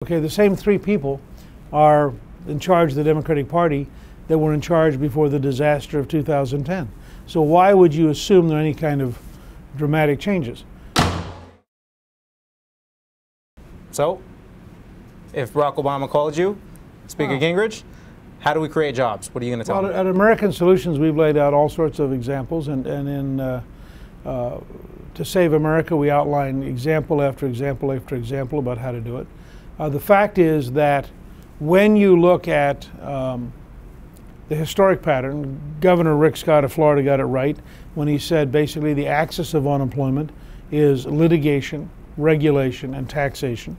Okay, the same three people are in charge of the Democratic Party that were in charge before the disaster of 2010. So why would you assume there are any kind of dramatic changes? So, if Barack Obama called you, Speaker Gingrich, how do we create jobs? What are you going to tell me? At American Solutions, we've laid out all sorts of examples, and in To Save America, we outline example after example after example about how to do it. The fact is that when you look at the historic pattern, Governor Rick Scott of Florida got it right when he said basically the axis of unemployment is litigation, regulation, and taxation.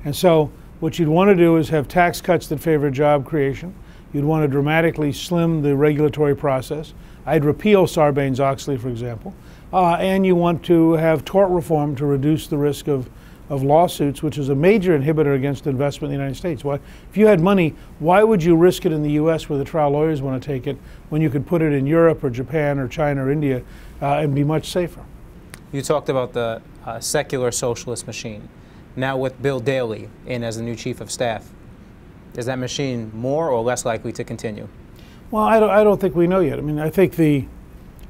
And so what you'd want to do is have tax cuts that favor job creation. You'd want to dramatically slim the regulatory process. I'd repeal Sarbanes-Oxley, for example. And you want to have tort reform to reduce the risk of lawsuits, which is a major inhibitor against investment in the United States. Why, if you had money, why would you risk it in the U.S. where the trial lawyers want to take it when you could put it in Europe or Japan or China or India and be much safer? You talked about the secular socialist machine. Now with Bill Daley in as the new chief of staff, is that machine more or less likely to continue? Well, I don't think we know yet. I mean, I think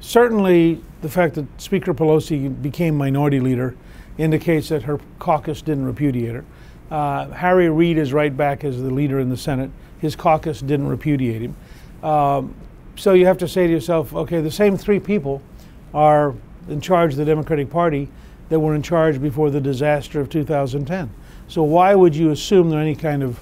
certainly the fact that Speaker Pelosi became minority leader indicates that her caucus didn't repudiate her. Harry Reid is right back as the leader in the Senate. His caucus didn't repudiate him. So you have to say to yourself, okay, the same three people are in charge of the Democratic Party that were in charge before the disaster of 2010. So why would you assume there are any kind of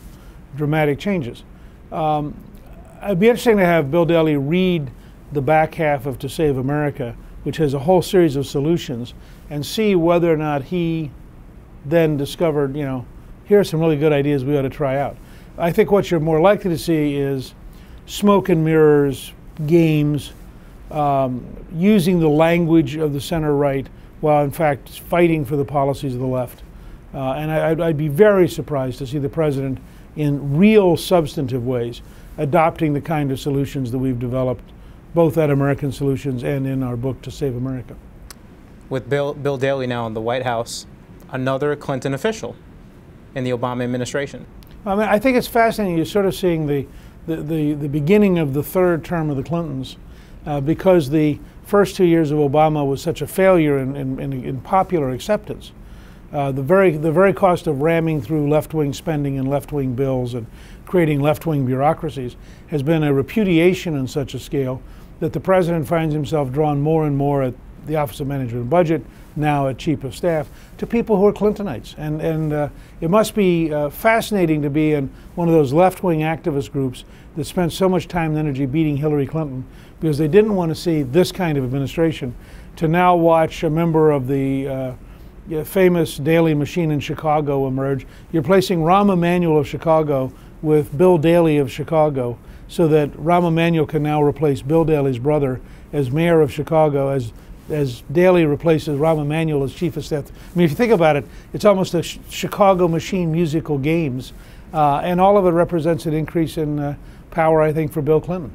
dramatic changes? It'd be interesting to have Bill Daley read the back half of To Save America, which has a whole series of solutions, and see whether or not he then discovered, you know, here are some really good ideas we ought to try out. I think what you're more likely to see is smoke and mirrors, games, using the language of the center right while in fact fighting for the policies of the left. And I'd be very surprised to see the president in real substantive ways adopting the kind of solutions that we've developed both at American Solutions and in our book To Save America. With Bill Daley now in the White House, another Clinton official in the Obama administration. I mean, I think it's fascinating. You're sort of seeing the beginning of the third term of the Clintons because the first 2 years of Obama was such a failure in popular acceptance. The very cost of ramming through left-wing spending and left-wing bills and creating left-wing bureaucracies has been a repudiation on such a scale that the president finds himself drawn more and more at the Office of Management and Budget, now at Chief of Staff, to people who are Clintonites. And it must be fascinating to be in one of those left-wing activist groups that spent so much time and energy beating Hillary Clinton because they didn't want to see this kind of administration, to now watch a member of the famous Daley machine in Chicago emerge. You're placing Rahm Emanuel of Chicago with Bill Daley of Chicago so that Rahm Emanuel can now replace Bill Daley's brother as mayor of Chicago, as Daley replaces Rahm Emanuel as chief of staff. I mean, if you think about it, it's almost a Chicago machine musical games, and all of it represents an increase in power, I think, for Bill Clinton.